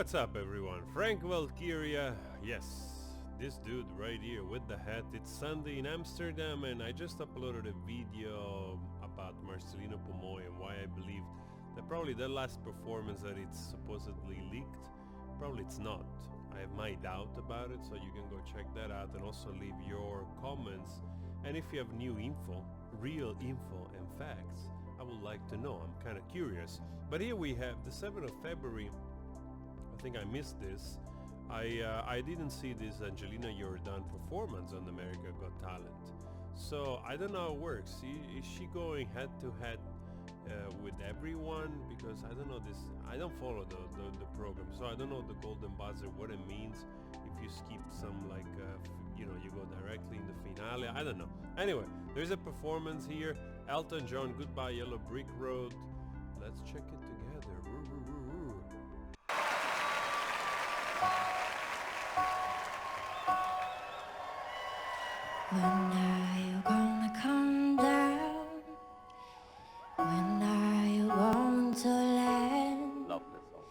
What's up everyone? Frank Valkyria. Yes, this dude right here with the hat. It's Sunday in Amsterdam and I just uploaded a video about Marcelino Pomoy and why I believe that probably the last performance that it's supposedly leaked, probably it's not. I have my doubt about it, so you can go check that out and also leave your comments. And if you have new info, real info and facts, I would like to know. I'm kind of curious. But here we have the 7th of February. I think I missed this. I didn't see this Angelina performance on America Got Talent. So I don't know how it works. Is she going head to head with everyone? Because I don't know this. I don't follow the program, so I don't know the golden buzzer, what it means. If you skip some, like you go directly in the finale. I don't know. Anyway, there's a performance here. Elton John, Goodbye Yellow Brick Road. Let's check it together. When are you gonna come down? When are you going to land? Love this song.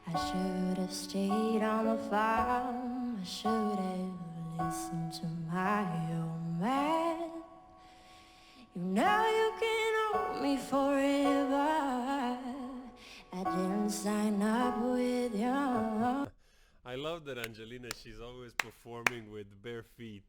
I should have stayed on the farm. I should have listened to my old man. You know you can hold me forever. I didn't sign up with you. I love that Angelina, she's always performing with bare feet.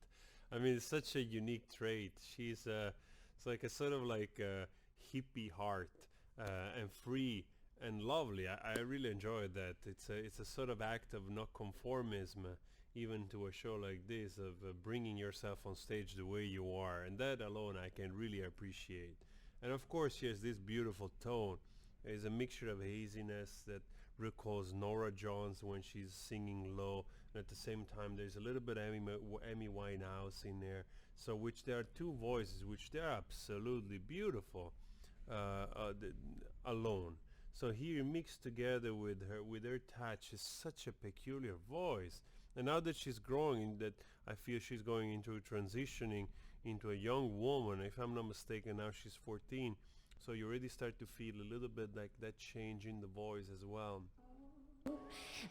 I mean, it's such a unique trait. She's it's like a sort of like a hippie heart and free and lovely. I really enjoyed that. It's a sort of act of not conformism, even to a show like this, of bringing yourself on stage the way you are, and that alone I can really appreciate. And of course, she has this beautiful tone. It's a mixture of haziness that recalls Nora Jones when she's singing low, and at the same time there's a little bit of Amy Winehouse in there. So which there are two voices which they're absolutely beautiful alone. So here mixed together with her touch is such a peculiar voice. And now that she's growing, that I feel she's going into transitioning into a young woman. If I'm not mistaken, now she's 14. So you already start to feel a little bit like that change in the voice as well.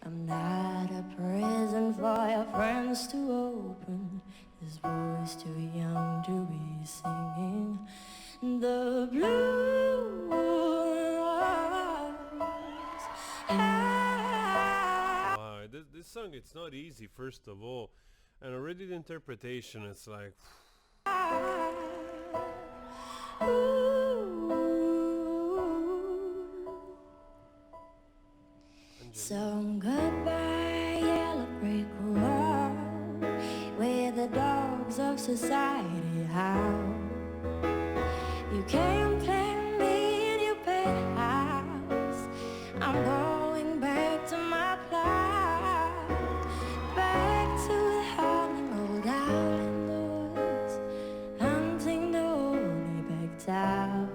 I'm not a prison for your friends to open. This boy's too young to be singing the blues. Wow, this song, it's not easy, first of all. And already the interpretation, it's like... So goodbye, yellow brick road, where the dogs of society howl. You can't plant me in your penthouse. I'm going back to my plot, back to the howling old owl in the woods, hunting the holy back town.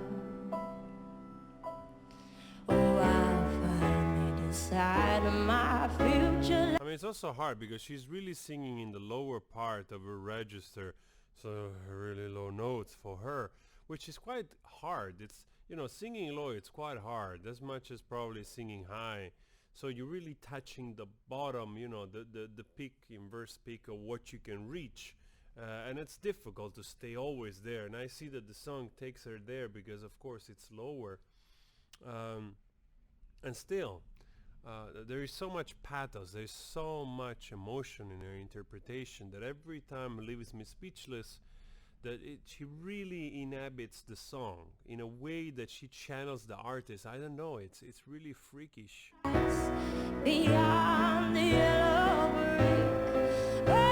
My future. I mean, it's also hard because she's really singing in the lower part of her register, so really low notes for her, which is quite hard. It's, singing low, it's quite hard, as much as probably singing high. So you're really touching the bottom, the peak, inverse peak of what you can reach. And it's difficult to stay always there. And I see that the song takes her there because, of course, it's lower. And still... there is so much pathos, there's so much emotion in her interpretation that every time leaves me speechless, that she really inhabits the song in a way that she channels the artist. I don't know, it's really freakish. Beyond the yellow brick road.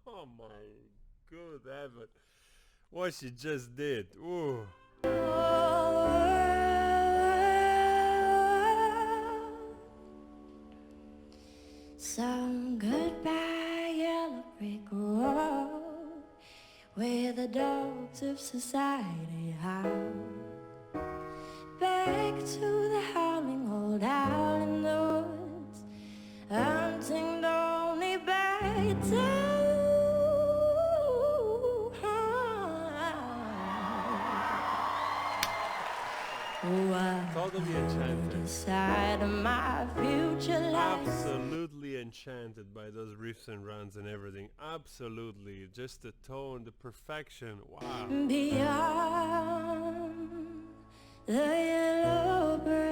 Oh my good heaven, what she just did. Ooh. Some goodbye yellow brick road, where the dogs of society howl. Back to the howling old owl in the Oh, I Totally enchanted. decide my future life. Absolutely enchanted by those riffs and runs and everything. Absolutely. Just the tone, the perfection. Wow. Beyond the yellow brick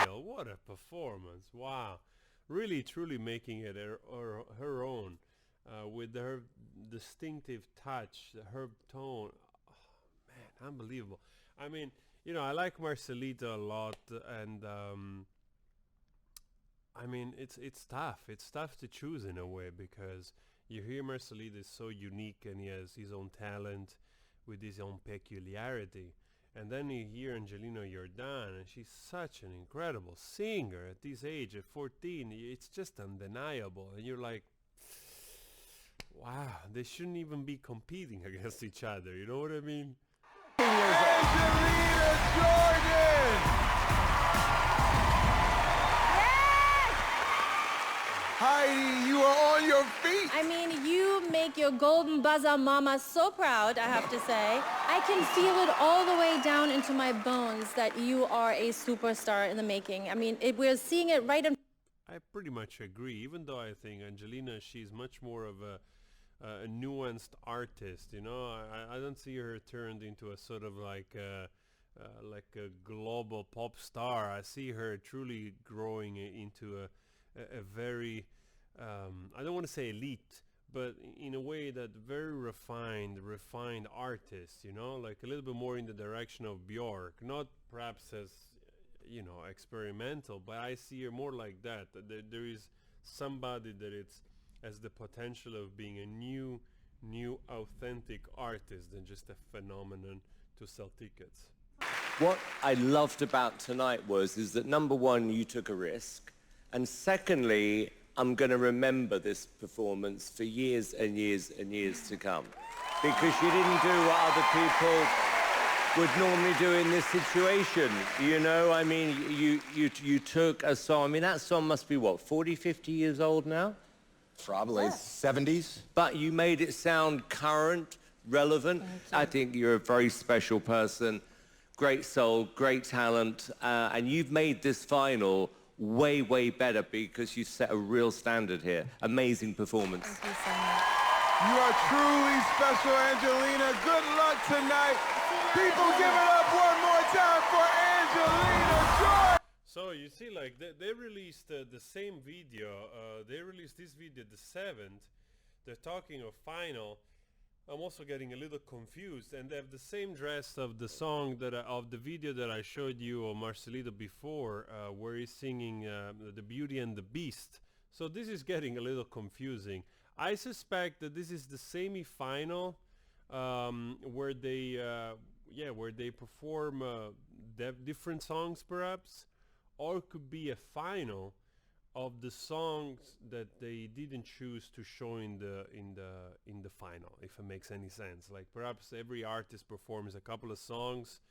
Real. What a performance. Wow. Really, truly making it her own with her distinctive touch, her tone. Man, unbelievable. I mean, I like Marcelita a lot, and I mean, it's tough. It's tough to choose in a way because you hear Marcelita is so unique and he has his own talent with his own peculiarity. And then you hear Angelina Jordan, and she's such an incredible singer at this age, at 14. It's just undeniable. And you're like, wow, they shouldn't even be competing against each other. You know what I mean? Angelina Jordan! Heidi, you are on your feet! I mean, you make your golden buzzer mama so proud, I have to say. I can feel it all the way down into my bones that you are a superstar in the making. I mean, we're seeing it right in... I pretty much agree, even though I think Angelina, she's much more of a nuanced artist, I don't see her turned into a sort of like a global pop star. I see her truly growing into a very, I don't want to say elite, but in a way that very refined artist, like a little bit more in the direction of Björk, not perhaps as, experimental, but I see her more like that. There is somebody that has the potential of being a new authentic artist than just a phenomenon to sell tickets. What I loved about tonight is that number one, you took a risk, and secondly, I'm going to remember this performance for years and years and years to come, because you didn't do what other people would normally do in this situation. I mean, you took a song. I mean, that song must be what, 40, 50 years old now? Probably 70s. But you made it sound current, relevant. I think you're a very special person. Great soul, great talent, and you've made this final way, way better because you set a real standard here. Amazing performance. Thank you so much. You are truly special, Angelina. Good luck tonight. People give it up one more time for Angelina Jordan. So you see, like they released the same video. They released this video the 7th. They're talking of final. I'm also getting a little confused, and they have the same dress of the song of the video that I showed you of Marcelito before, where he's singing The Beauty and the Beast. So this is getting a little confusing. I suspect that this is the semi-final where they perform different songs, perhaps, or it could be a final of the songs that they didn't choose to show in the final, if it makes any sense. Like perhaps every artist performs a couple of songs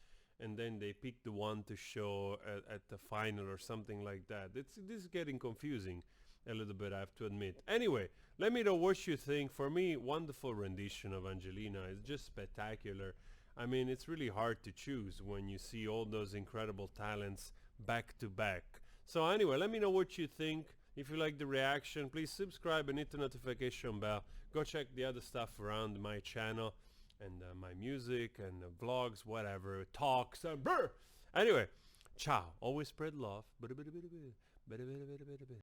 and then they pick the one to show at the final or something like that. This is getting confusing a little bit, I have to admit. Anyway, let me know what you think. For me, wonderful rendition of Angelina. It's just spectacular. I mean, it's really hard to choose when you see all those incredible talents back to back. So anyway, let me know what you think. If you like the reaction, please subscribe and hit the notification bell. Go check the other stuff around my channel and my music and vlogs, whatever, talks and brr. Anyway, ciao. Always spread love.